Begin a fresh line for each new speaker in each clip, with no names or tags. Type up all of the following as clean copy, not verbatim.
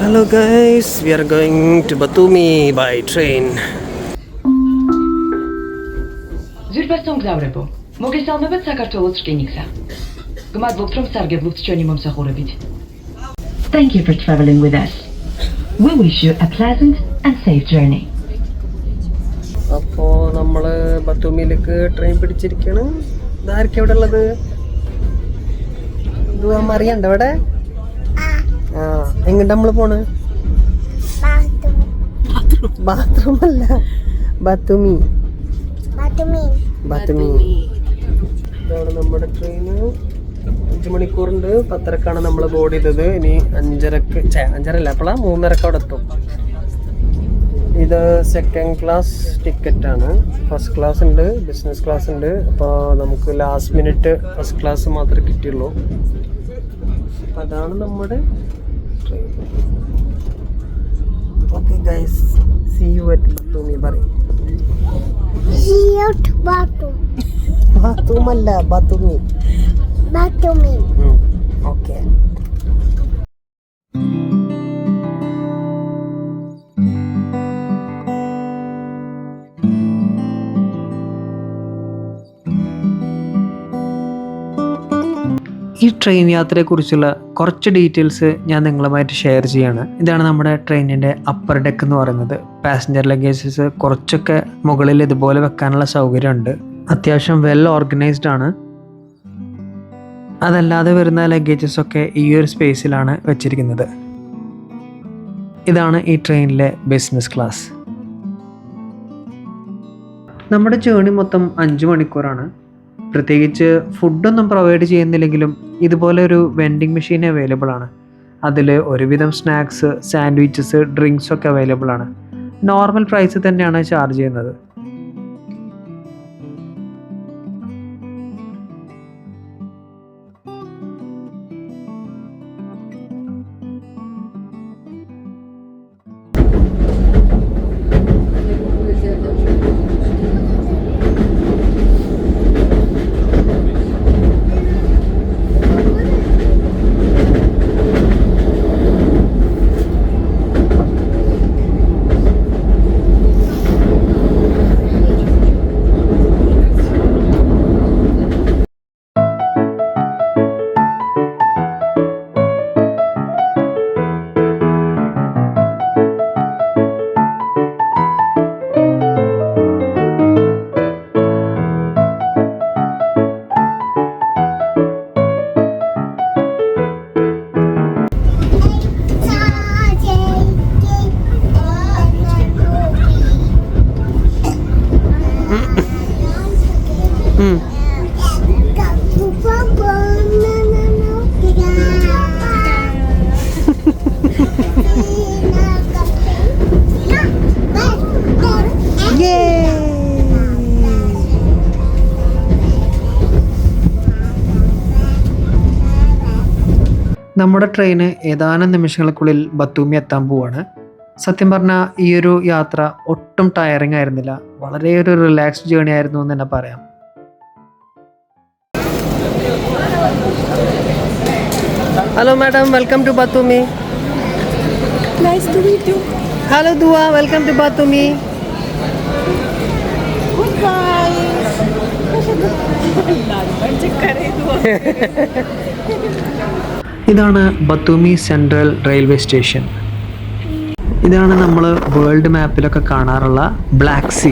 Hello guys, we are going to Batumi by train.
Զուրբաստոնք զավրեպո, մոգեսալնովեց Սակարտովոց շկենիքսա. Գմատ ողտրոմ սարգև լուծչյոնի մոմսա խորևիչ. Thank you for traveling with us. We wish you a pleasant and safe journey.
അപ്പോൾ നമ്മൾ ബത്തൂമിയിലേക്ക് train പിടിച്ചിരിക്കുകയാണ്. ഇതായിരിക്കും ഇവിടെ ഉള്ളത്. ഇത് അറിയണ്ട ഇവിടെ? ആ എങ്ങോട്ട് നമ്മൾ പോണ്? ബാത്റൂം അല്ല, ബത്തൂമി. ഇതാണ് നമ്മുടെ ട്രെയിന്. 5 മണിക്കൂറുണ്ട്. 10:30 നമ്മൾ ബോർഡ് ചെയ്തത്. ഇനി 5:30 5:30 അപ്പോഴാണ് 3:30 അവിടെ എത്തും. ഇത് സെക്കൻഡ് ക്ലാസ് ടിക്കറ്റാണ്. ഫസ്റ്റ് ക്ലാസ് ഉണ്ട്, ബിസിനസ് ക്ലാസ് ഉണ്ട്. അപ്പോൾ നമുക്ക് ലാസ്റ്റ് മിനിറ്റ് ഫസ്റ്റ് ക്ലാസ് മാത്രമേ കിട്ടിയുള്ളൂ. അതാണ് നമ്മുടെ train. Okay guys, see you at Batumi. പറയും ബാത്തൂമല്ല, ബത്തൂമി. ഓക്കെ. ഈ ട്രെയിൻ യാത്രയെക്കുറിച്ചുള്ള കുറച്ച് ഡീറ്റെയിൽസ് ഞാൻ നിങ്ങളുമായിട്ട് ഷെയർ ചെയ്യാണ്. ഇതാണ് നമ്മുടെ ട്രെയിനിൻ്റെ അപ്പർ ഡെക്ക് എന്ന് പറയുന്നത്. പാസഞ്ചർ ലഗേജസ് കുറച്ചൊക്കെ മുകളിൽ ഇതുപോലെ വെക്കാനുള്ള സൗകര്യമുണ്ട്. അത്യാവശ്യം വെൽ ഓർഗനൈസ്ഡ് ആണ്. അതല്ലാതെ വരുന്ന ലഗേജസ് ഒക്കെ ഈ ഒരു സ്പേസിലാണ് വെച്ചിരിക്കുന്നത്. ഇതാണ് ഈ ട്രെയിനിലെ ബിസിനസ് ക്ലാസ്. നമ്മുടെ ജേണി മൊത്തം 5 മണിക്കൂറാണ്. പ്രത്യേകിച്ച് ഫുഡൊന്നും പ്രൊവൈഡ് ചെയ്യുന്നില്ലെങ്കിലും ഇതുപോലെ ഒരു വെൻഡിങ് മെഷീൻ അവൈലബിൾ ആണ്. അതിൽ ഒരുവിധം സ്നാക്സ്, സാൻഡ്വിച്ചസ്, ഡ്രിങ്ക്സ് ഒക്കെ അവൈലബിൾ ആണ്. നോർമൽ പ്രൈസ് തന്നെയാണ് ചാർജ് ചെയ്യുന്നത്. നമ്മുടെ ട്രെയിന് ഏതാനും നിമിഷങ്ങൾക്കുള്ളിൽ ബത്തൂമി എത്താൻ പോവാണ്. സത്യം പറഞ്ഞാൽ ഈ ഒരു യാത്ര ഒട്ടും ടയറിങ് ആയിരുന്നില്ല. വളരെ ഒരു റിലാക്സ്ഡ് ജേണി ആയിരുന്നു എന്ന് തന്നെ പറയാം. Hello madam, welcome to Batumi.
Nice to meet you.
Hello Dua, welcome to Batumi.
Goodbye.
ഇതാണ് ബത്തൂമി സെൻട്രൽ റെയിൽവേ സ്റ്റേഷൻ. ഇതാണ് നമ്മൾ വേൾഡ് മാപ്പിലൊക്കെ കാണാറുള്ള ബ്ലാക്ക് സീ.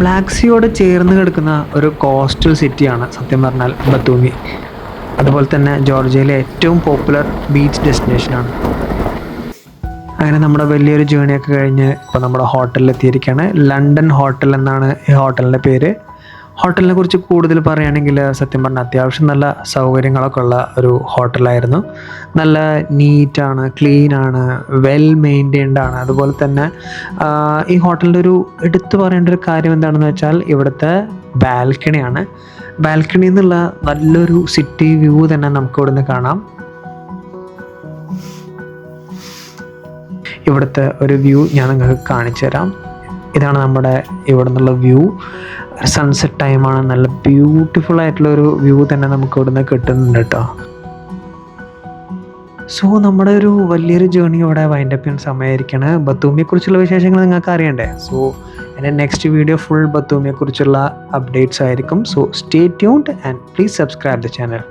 ബ്ലാക്ക് സീയോട് ചേർന്ന് കിടക്കുന്ന ഒരു കോസ്റ്റൽ സിറ്റിയാണ് സത്യം പറഞ്ഞാൽ ബത്തൂമി. അതുപോലെ തന്നെ ജോർജിയയിലെ ഏറ്റവും പോപ്പുലർ ബീച്ച് ഡെസ്റ്റിനേഷനാണ്. അങ്ങനെ നമ്മുടെ വലിയൊരു ജേണിയൊക്കെ കഴിഞ്ഞ് ഇപ്പോൾ നമ്മുടെ ഹോട്ടലിൽ എത്തിയിരിക്കുകയാണ്. ലണ്ടൻ ഹോട്ടൽ എന്നാണ് ഈ ഹോട്ടലിൻ്റെ പേര്. ഹോട്ടലിനെ കുറിച്ച് കൂടുതൽ പറയുകയാണെങ്കിൽ സത്യം പറഞ്ഞാൽ അത്യാവശ്യം നല്ല സൗകര്യങ്ങളൊക്കെ ഉള്ള ഒരു ഹോട്ടലായിരുന്നു. നല്ല നീറ്റാണ്, ക്ലീനാണ്, വെൽ മെയിൻറ്റെയിൻഡ് ആണ്. അതുപോലെ തന്നെ ഈ ഹോട്ടലിൻ്റെ ഒരു എടുത്തു പറയേണ്ട ഒരു കാര്യം എന്താണെന്ന് വെച്ചാൽ ഇവിടുത്തെ ബാൽക്കണിയാണ്. ബാൽക്കണിയിൽ നിന്നുള്ള നല്ലൊരു സിറ്റി വ്യൂ തന്നെ നമുക്ക് ഇവിടുന്ന് കാണാം. ഇവിടുത്തെ ഒരു വ്യൂ ഞാൻ നിങ്ങൾക്ക് കാണിച്ചു തരാം. ഇതാണ് നമ്മുടെ ഇവിടെ നിന്നുള്ള വ്യൂ. സൺസെറ്റ് ടൈമാണ്. നല്ല ബ്യൂട്ടിഫുൾ ആയിട്ടുള്ള ഒരു വ്യൂ തന്നെ നമുക്ക് ഇവിടുന്ന് കിട്ടുന്നുണ്ട് കേട്ടോ. സോ നമ്മുടെ ഒരു വലിയൊരു ജേർണി ഇവിടെ വൈൻഡപ്പ് ചെയ്യാൻ സമയമായിരിക്കുകയാണ്. ബത്തൂമിയെക്കുറിച്ചുള്ള വിശേഷങ്ങൾ നിങ്ങൾക്ക് അറിയണ്ടേ? സോ എൻ്റെ നെക്സ്റ്റ് വീഡിയോ ഫുൾ ബത്തൂമിയെക്കുറിച്ചുള്ള അപ്ഡേറ്റ്സ് ആയിരിക്കും. So stay tuned and please subscribe the channel.